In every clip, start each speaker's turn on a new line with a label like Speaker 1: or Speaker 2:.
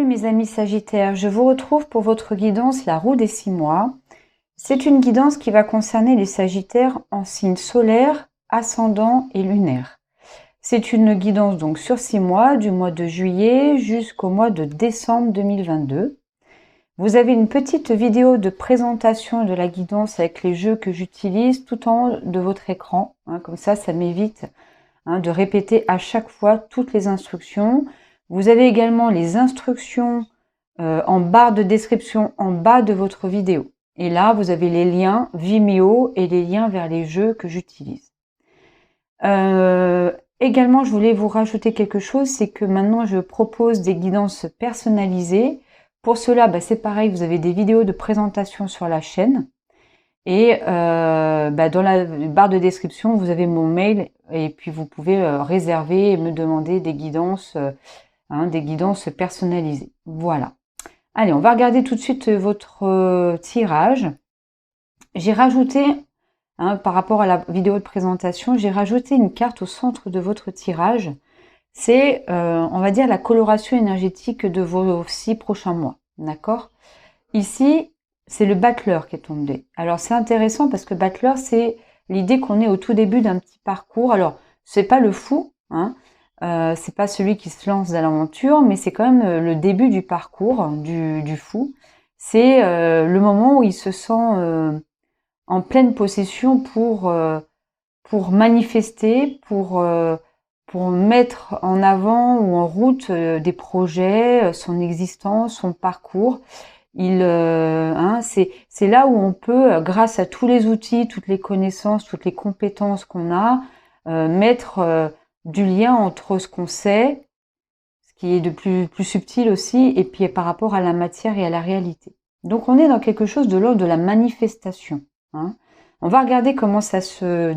Speaker 1: Salut mes amis Sagittaires, je vous retrouve pour votre guidance La roue des 6 mois. C'est une guidance qui va concerner les Sagittaires en signe solaire, ascendant et lunaire. C'est une guidance donc sur 6 mois, du mois de juillet jusqu'au mois de décembre 2022. Vous avez une petite vidéo de présentation de la guidance avec les jeux que j'utilise tout en haut de votre écran. Comme ça m'évite de répéter à chaque fois toutes les instructions. Vous avez également les instructions en barre de description en bas de votre vidéo. Et là, vous avez les liens Vimeo et les liens vers les jeux que j'utilise. Également, je voulais vous rajouter quelque chose, c'est que maintenant, je propose des guidances personnalisées. Pour cela, c'est pareil, vous avez des vidéos de présentation sur la chaîne. Et dans la barre de description, vous avez mon mail et puis vous pouvez réserver et me demander des guidances personnalisées. Voilà. Allez, on va regarder tout de suite votre tirage. J'ai rajouté, par rapport à la vidéo de présentation, j'ai rajouté une carte au centre de votre tirage. C'est, on va dire, la coloration énergétique de vos 6 prochains mois. D'accord ? Ici, c'est le battleur qui est tombé. Alors, c'est intéressant parce que battleur, c'est l'idée qu'on est au tout début d'un petit parcours. Alors, c'est pas le fou, c'est pas celui qui se lance dans l'aventure, mais c'est quand même le début du parcours du fou. C'est le moment où il se sent en pleine possession pour manifester, pour mettre en avant ou en route des projets, son existence, son parcours. C'est là où on peut, grâce à tous les outils, toutes les connaissances, toutes les compétences qu'on a, mettre du lien entre ce qu'on sait, ce qui est de plus subtil aussi, et puis par rapport à la matière et à la réalité. Donc on est dans quelque chose de l'ordre de la manifestation. On va regarder comment ça se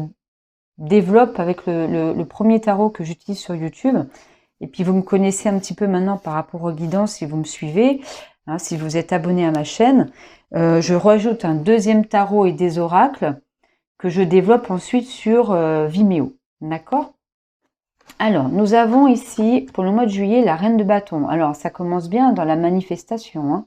Speaker 1: développe avec le premier tarot que j'utilise sur YouTube. Et puis vous me connaissez un petit peu maintenant par rapport aux guidances si vous me suivez, si vous êtes abonné à ma chaîne. Je rajoute un deuxième tarot et des oracles que je développe ensuite sur Vimeo. D'accord ? Alors, nous avons ici, pour le mois de juillet, la reine de bâton. Alors, ça commence bien dans la manifestation,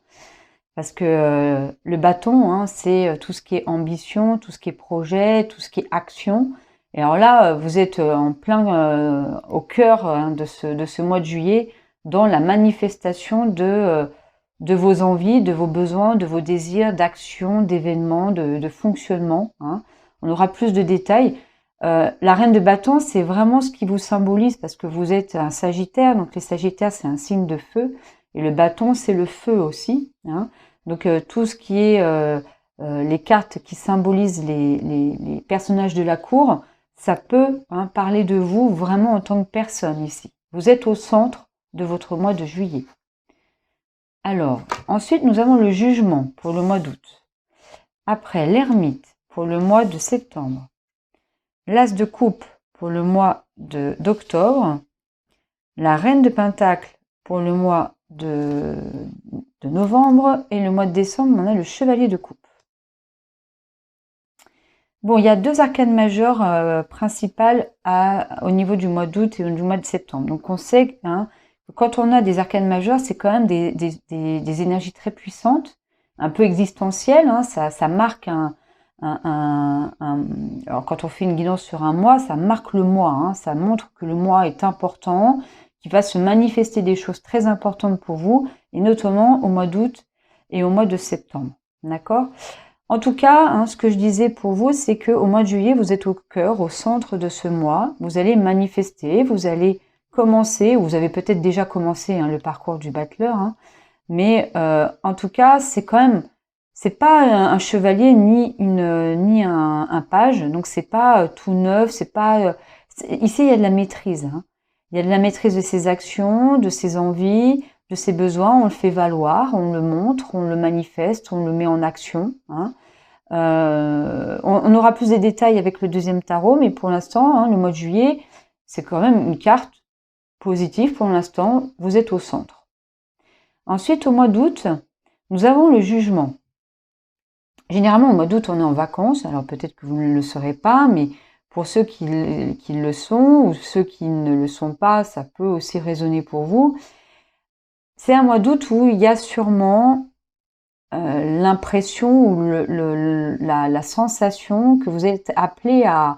Speaker 1: parce que le bâton, c'est tout ce qui est ambition, tout ce qui est projet, tout ce qui est action. Et alors là, vous êtes en plein au cœur de ce mois de juillet, dans la manifestation de vos envies, de vos besoins, de vos désirs, d'action, d'événements, de fonctionnement. On aura plus de détails. La reine de bâton, c'est vraiment ce qui vous symbolise parce que vous êtes un Sagittaire, donc les Sagittaires, c'est un signe de feu, et le bâton, c'est le feu aussi. Donc tout ce qui est les cartes qui symbolisent les personnages de la cour, ça peut parler de vous vraiment en tant que personne ici. Vous êtes au centre de votre mois de juillet. Alors, ensuite, nous avons le jugement pour le mois d'août. Après, l'ermite pour le mois de septembre. L'as de coupe pour le mois d'octobre. La reine de pentacle pour le mois de novembre. Et le mois de décembre, on a le chevalier de coupe. Bon, il y a 2 arcanes majeures principales au niveau du mois d'août et du mois de septembre. Donc on sait que quand on a des arcanes majeures, c'est quand même des énergies très puissantes, un peu existentielles. Ça marque alors quand on fait une guidance sur un mois, ça marque le mois. Ça montre que le mois est important, qu'il va se manifester des choses très importantes pour vous, et notamment au mois d'août et au mois de septembre. D'accord ? En tout cas, ce que je disais pour vous, c'est qu'au mois de juillet, vous êtes au cœur, au centre de ce mois. Vous allez manifester, vous allez commencer, ou vous avez peut-être déjà commencé le parcours du battleur. Mais en tout cas, c'est quand même, c'est pas un chevalier ni un page. Donc c'est pas tout neuf. C'est pas ici il y a de la maîtrise. Il y a de la maîtrise de ses actions, de ses envies, de ses besoins. On le fait valoir, on le montre, on le manifeste, on le met en action. On aura plus de détails avec le deuxième tarot, mais pour l'instant, le mois de juillet, c'est quand même une carte positive pour l'instant. Vous êtes au centre. Ensuite, au mois d'août, nous avons le jugement. Généralement, au mois d'août, on est en vacances. Alors peut-être que vous ne le saurez pas, mais pour ceux qui le sont ou ceux qui ne le sont pas, ça peut aussi résonner pour vous. c'est un mois d'août où il y a sûrement l'impression ou la sensation que vous êtes appelé à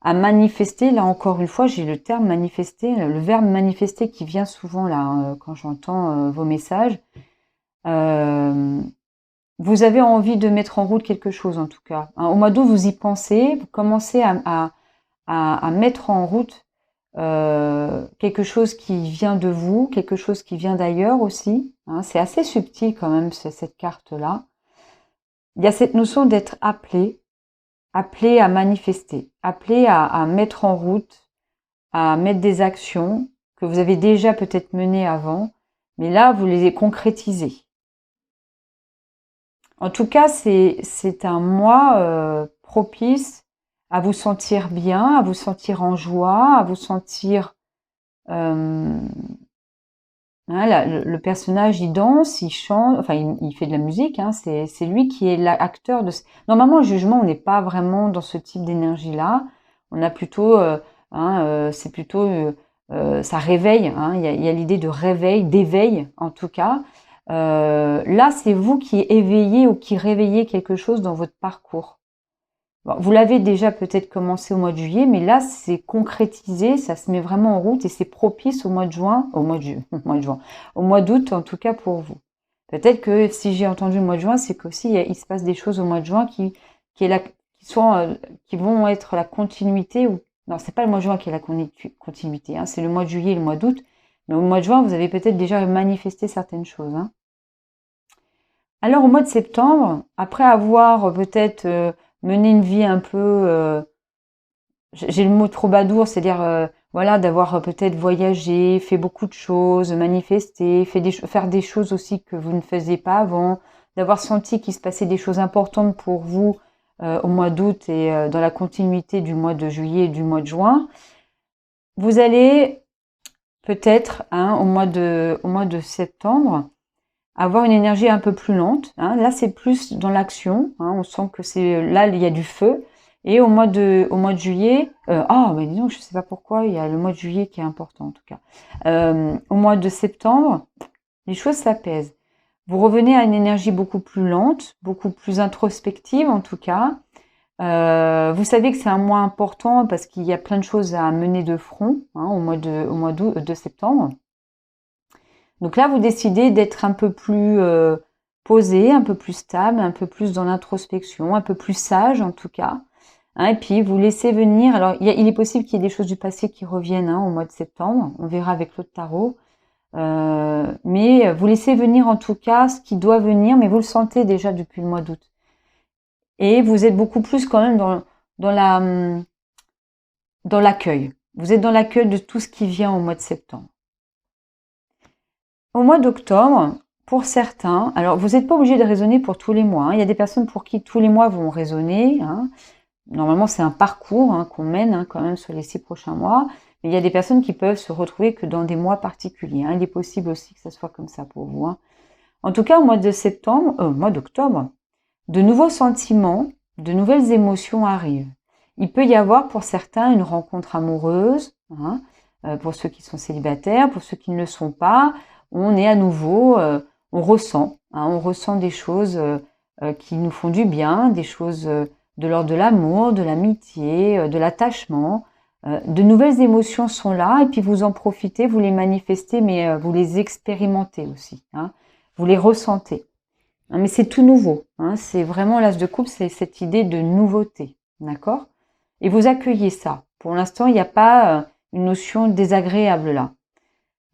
Speaker 1: manifester. Là encore une fois, j'ai le terme manifester, le verbe manifester qui vient souvent là quand j'entends vos messages. Vous avez envie de mettre en route quelque chose en tout cas. Au mois d'août, vous y pensez, vous commencez à mettre en route quelque chose qui vient de vous, quelque chose qui vient d'ailleurs aussi. C'est assez subtil quand même cette carte-là. Il y a cette notion d'être appelé à manifester, appelé à mettre en route, à mettre des actions que vous avez déjà peut-être menées avant, mais là, vous les concrétisez. En tout cas, c'est un mois propice à vous sentir bien, à vous sentir en joie, à vous sentir... le personnage, il danse, il chante, enfin, il fait de la musique, c'est lui qui est l'acteur de... Normalement, le jugement, on n'est pas vraiment dans ce type d'énergie-là. On a plutôt... c'est plutôt... ça réveille, il y a l'idée de réveil, d'éveil, en tout cas. Là, c'est vous qui éveillez ou qui réveillez quelque chose dans votre parcours. Bon, vous l'avez déjà peut-être commencé au mois de juillet, mais là, c'est concrétisé, ça se met vraiment en route et c'est propice au mois de juin, au mois d'août, en tout cas pour vous. Peut-être que si j'ai entendu le mois de juin, c'est qu'aussi il se passe des choses au mois de juin qui vont être la continuité ou non, c'est pas le mois de juin qui est la continuité, c'est le mois de juillet et le mois d'août. Mais au mois de juin, vous avez peut-être déjà manifesté certaines choses. Alors au mois de septembre, après avoir peut-être mené une vie un peu, j'ai le mot troubadour, c'est-à-dire voilà, d'avoir peut-être voyagé, fait beaucoup de choses, manifesté, faire des choses aussi que vous ne faisiez pas avant, d'avoir senti qu'il se passait des choses importantes pour vous au mois d'août et dans la continuité du mois de juillet et du mois de juin. Vous allez peut-être au mois de septembre avoir une énergie un peu plus lente. Là, c'est plus dans l'action. On sent que là, il y a du feu. Et au mois de juillet, dis donc, je sais pas pourquoi, il y a le mois de juillet qui est important en tout cas. Au mois de septembre, les choses s'apaisent. Vous revenez à une énergie beaucoup plus lente, beaucoup plus introspective en tout cas. Vous savez que c'est un mois important parce qu'il y a plein de choses à mener de front au mois de septembre. Donc là, vous décidez d'être un peu plus posé, un peu plus stable, un peu plus dans l'introspection, un peu plus sage en tout cas. Et puis vous laissez venir. Alors, il est possible qu'il y ait des choses du passé qui reviennent au mois de septembre. On verra avec l'autre tarot. Mais vous laissez venir en tout cas ce qui doit venir, mais vous le sentez déjà depuis le mois d'août. Et vous êtes beaucoup plus quand même dans l'accueil. Vous êtes dans l'accueil de tout ce qui vient au mois de septembre. Au mois d'octobre, pour certains, alors vous n'êtes pas obligé de raisonner pour tous les mois. Il y a des personnes pour qui tous les mois vont résonner. Normalement, c'est un parcours qu'on mène quand même sur les 6 prochains mois. Mais il y a des personnes qui peuvent se retrouver que dans des mois particuliers. Il est possible aussi que ça soit comme ça pour vous. En tout cas, au mois d'octobre, de nouveaux sentiments, de nouvelles émotions arrivent. Il peut y avoir pour certains une rencontre amoureuse, pour ceux qui sont célibataires, pour ceux qui ne le sont pas. On est à nouveau, on ressent des choses qui nous font du bien, des choses de l'ordre de l'amour, de l'amitié, de l'attachement. De nouvelles émotions sont là et puis vous en profitez, vous les manifestez, mais vous les expérimentez aussi. Vous les ressentez. Mais c'est tout nouveau. C'est vraiment l'as de coupe, c'est cette idée de nouveauté. D'accord ? Et vous accueillez ça. Pour l'instant, il n'y a pas une notion désagréable là.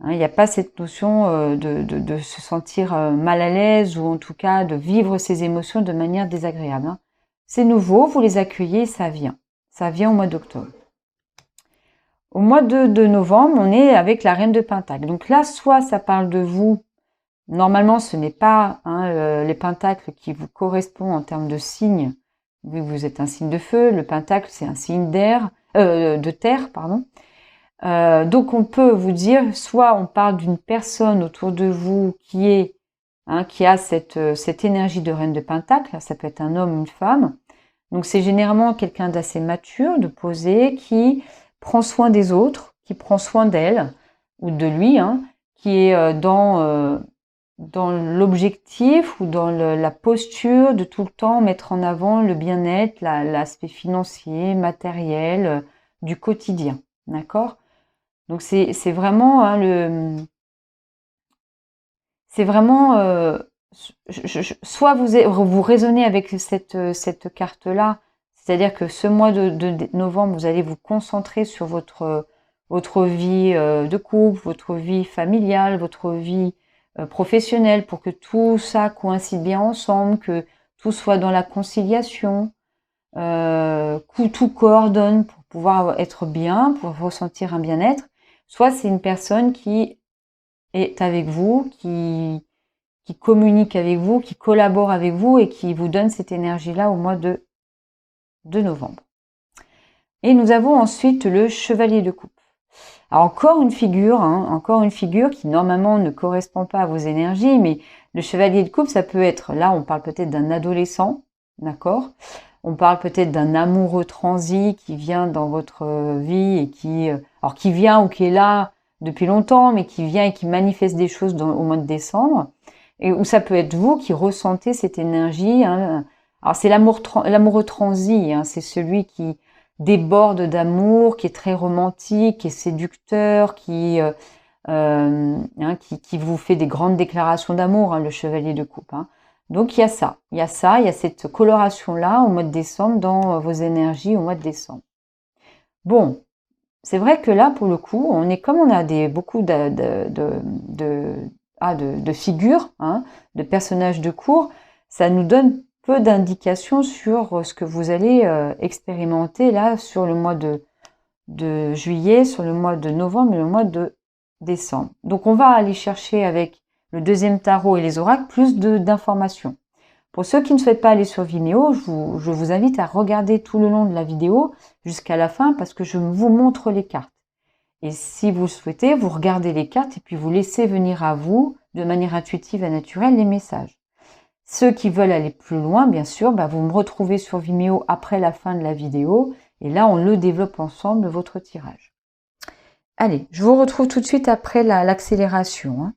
Speaker 1: Il n'y a pas cette notion de se sentir mal à l'aise ou en tout cas de vivre ces émotions de manière désagréable. C'est nouveau, vous les accueillez, ça vient. Ça vient au mois d'octobre. Au mois de novembre, on est avec la Reine de Pentacles. Donc là, soit ça parle de vous. Normalement, ce n'est pas les pentacles qui vous correspondent en termes de signes. Vu que vous êtes un signe de feu, le pentacle, c'est un signe de terre, pardon. Donc on peut vous dire, soit on parle d'une personne autour de vous qui a cette énergie de Reine de Pentacle, ça peut être un homme, une femme. Donc c'est généralement quelqu'un d'assez mature, de posé, qui prend soin des autres, qui prend soin d'elle ou de lui, qui est dans l'objectif ou dans la posture de tout le temps mettre en avant le bien-être, l'aspect financier, matériel du quotidien. D'accord? Donc c'est vraiment hein, c'est vraiment soit vous raisonnez avec cette carte-là, c'est-à-dire que ce mois de novembre, vous allez vous concentrer sur votre vie de couple, votre vie familiale, votre vie professionnelle, pour que tout ça coïncide bien ensemble, que tout soit dans la conciliation, que tout coordonne pour pouvoir être bien, pour ressentir un bien-être. Soit c'est une personne qui est avec vous, qui communique avec vous, qui collabore avec vous et qui vous donne cette énergie-là au mois de novembre. Et nous avons ensuite le chevalier de coupe. Alors encore une figure qui normalement ne correspond pas à vos énergies, mais le chevalier de coupe, ça peut être, là on parle peut-être d'un adolescent, d'accord? On parle peut-être d'un amoureux transi qui vient dans votre vie et qui vient ou qui est là depuis longtemps, mais qui vient et qui manifeste des choses au mois de décembre. Et ou ça peut être vous qui ressentez cette énergie. Hein. Alors c'est l'amoureux transi, hein, c'est celui qui déborde d'amour, qui est très romantique, qui est séducteur, qui vous fait des grandes déclarations d'amour, hein, le chevalier de coupe. Hein. Donc il y a ça, il y a cette coloration-là au mois de décembre dans vos énergies au mois de décembre. Bon, c'est vrai que là, pour le coup, on a beaucoup de figures, hein, de personnages de cours, ça nous donne peu d'indications sur ce que vous allez expérimenter là sur le mois de juillet, sur le mois de novembre et le mois de décembre. Donc on va aller chercher avec le deuxième tarot et les oracles plus d'informations. Pour ceux qui ne souhaitent pas aller sur Vimeo, je vous invite à regarder tout le long de la vidéo jusqu'à la fin parce que je vous montre les cartes. Et si vous le souhaitez, vous regardez les cartes et puis vous laissez venir à vous, de manière intuitive et naturelle, les messages. Ceux qui veulent aller plus loin, bien sûr, vous me retrouvez sur Vimeo après la fin de la vidéo. Et là, on le développe ensemble, votre tirage. Allez, je vous retrouve tout de suite après l'accélération. Hein.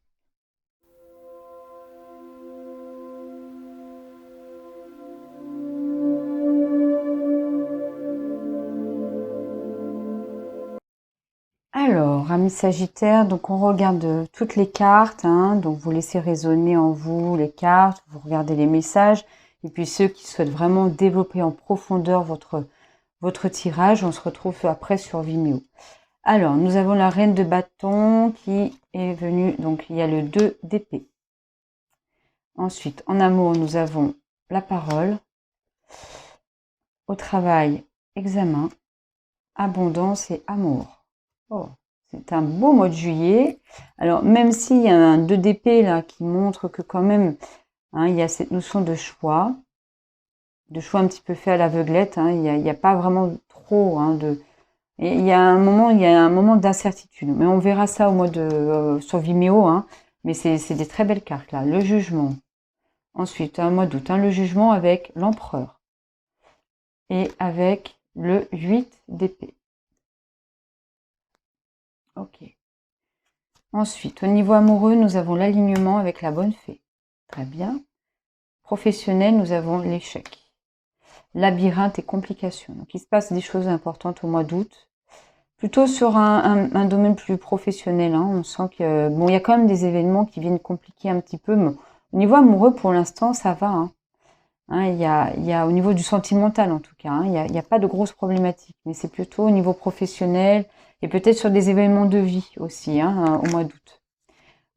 Speaker 1: Alors, amis Sagittaire, donc on regarde toutes les cartes, hein, donc vous laissez résonner en vous les cartes, vous regardez les messages, et puis ceux qui souhaitent vraiment développer en profondeur votre tirage, on se retrouve après sur Vimeo. Alors, nous avons la reine de bâton qui est venue, donc il y a le 2 d'épée. Ensuite, en amour, nous avons la parole. Au travail, examen, abondance et amour. Oh, c'est un beau mois de juillet. Alors, même s'il y a un 2 d'épée là qui montre que quand même, hein, il y a cette notion de choix un petit peu fait à l'aveuglette. Hein, il y a pas vraiment trop hein, et il y a un moment d'incertitude. Mais on verra ça au mois de sur Vimeo. Hein, mais c'est des très belles cartes là. Le jugement. Ensuite, un mois d'août, hein, le jugement avec l'empereur et avec le 8 d'épée. Ok. Ensuite, au niveau amoureux, nous avons l'alignement avec la bonne fée. Très bien. Professionnel, nous avons l'échec. Labyrinthe et complications. Donc, il se passe des choses importantes au mois d'août. Plutôt sur un domaine plus professionnel. Hein. On sent que bon, il y a quand même des événements qui viennent compliquer un petit peu. Mais au niveau amoureux, pour l'instant, ça va. Hein. Hein, il y a au niveau du sentimental en tout cas. Hein, il y a pas de grosses problématiques. Mais c'est plutôt au niveau professionnel et peut-être sur des événements de vie aussi hein, au mois d'août.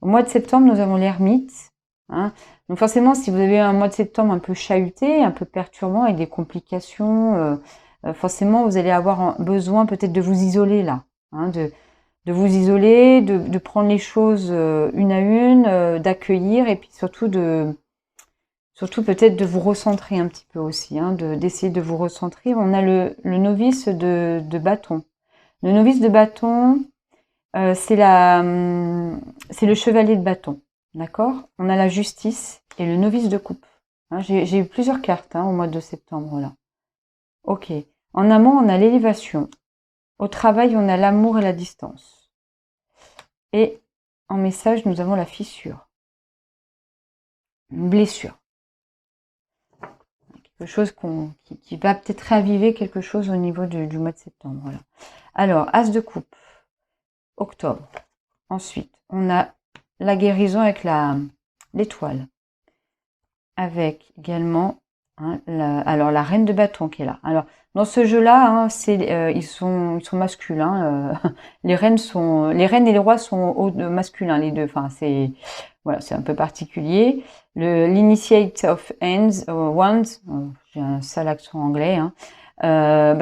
Speaker 1: Au mois de septembre, nous avons l'ermite. Hein. Donc forcément, si vous avez un mois de septembre un peu chahuté, un peu perturbant, avec des complications, forcément, vous allez avoir besoin peut-être de vous isoler là. Hein, de vous isoler, de prendre les choses une à une, d'accueillir et puis surtout peut-être de vous recentrer un petit peu aussi, hein, d'essayer de vous recentrer. On a le novice de bâton. Le novice de bâton, c'est le chevalier de bâton, d'accord? On a la justice et le novice de coupe. Hein, j'ai eu plusieurs cartes hein, au mois de septembre là. Ok. En amont, on a l'élévation. Au travail, on a l'amour et la distance. Et en message, nous avons la fissure. Une blessure. Quelque chose qui va peut-être raviver quelque chose au niveau du mois de septembre. Voilà. Alors, As de coupe. Octobre. Ensuite, on a la guérison avec l'étoile. Avec également la reine de bâton qui est là. Alors, dans ce jeu-là, hein, ils sont masculins. Les reines et les rois sont masculins, les deux. Enfin, c'est un peu particulier. L'initiate of wands, j'ai un sale accent anglais. Hein,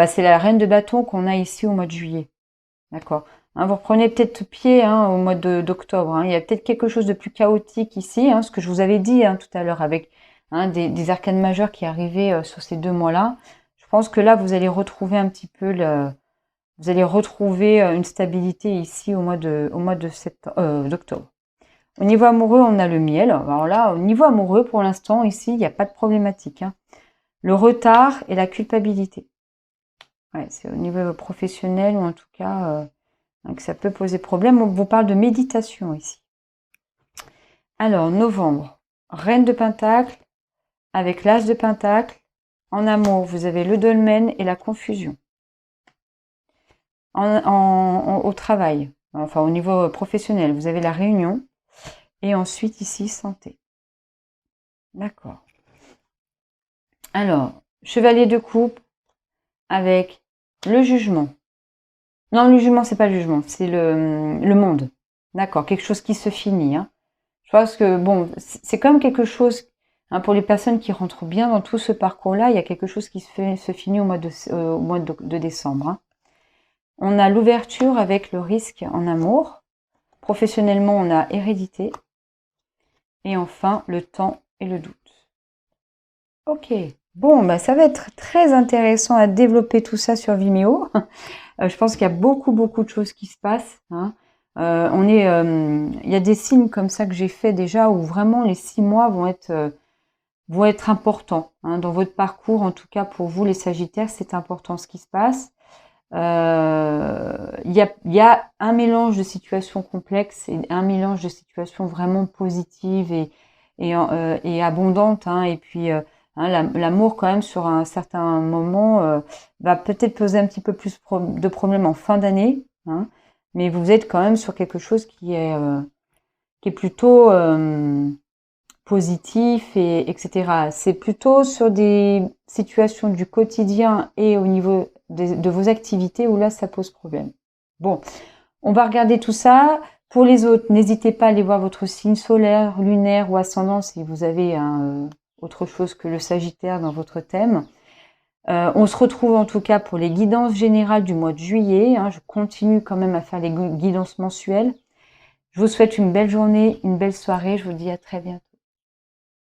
Speaker 1: c'est la reine de bâton qu'on a ici au mois de juillet. D'accord. Hein, vous reprenez peut-être pied au mois d'octobre. Hein, il y a peut-être quelque chose de plus chaotique ici, ce que je vous avais dit tout à l'heure avec des arcanes majeures qui arrivaient sur ces 2 mois-là. Je pense que là, vous allez retrouver un petit peu vous allez retrouver une stabilité ici au mois d'octobre. Au niveau amoureux, on a le miel. Alors là, au niveau amoureux, pour l'instant, ici, il n'y a pas de problématique. Hein. Le retard et la culpabilité. Ouais, c'est au niveau professionnel ou en tout cas que ça peut poser problème. On vous parle de méditation ici. Alors, novembre, reine de pentacle avec l'as de pentacle. En amour, vous avez le dolmen et la confusion. Au travail, enfin au niveau professionnel, vous avez la réunion. Et ensuite, ici, santé. D'accord. Alors, chevalier de coupe avec le jugement. Non, le jugement, c'est pas le jugement, c'est le monde. D'accord, quelque chose qui se finit. Hein. Je pense que, bon, c'est comme quelque chose, pour les personnes qui rentrent bien dans tout ce parcours-là, il y a quelque chose qui se finit au mois de décembre. Hein. On a l'ouverture avec le risque en amour. Professionnellement, on a hérédité. Et enfin, le temps et le doute. Ok. Bon, ça va être très intéressant à développer tout ça sur Vimeo. Je pense qu'il y a beaucoup de choses qui se passent. Hein. Il y a des signes comme ça que j'ai fait déjà où vraiment les 6 mois vont être importants. Hein. Dans votre parcours, en tout cas pour vous les Sagittaires, c'est important ce qui se passe. Il y a un mélange de situations complexes et un mélange de situations vraiment positives et abondantes. Hein. Et puis l'amour quand même sur un certain moment va peut-être poser un petit peu plus de problèmes en fin d'année, hein, mais vous êtes quand même sur quelque chose qui est plutôt positif etc. C'est plutôt sur des situations du quotidien et au niveau de vos activités où là ça pose problème. Bon, on va regarder tout ça. Pour les autres, n'hésitez pas à aller voir votre signe solaire, lunaire ou ascendant si vous avez autre chose que le Sagittaire dans votre thème. On se retrouve en tout cas pour les guidances générales du mois de juillet. Hein. Je continue quand même à faire les guidances mensuelles. Je vous souhaite une belle journée, une belle soirée. Je vous dis à très bientôt.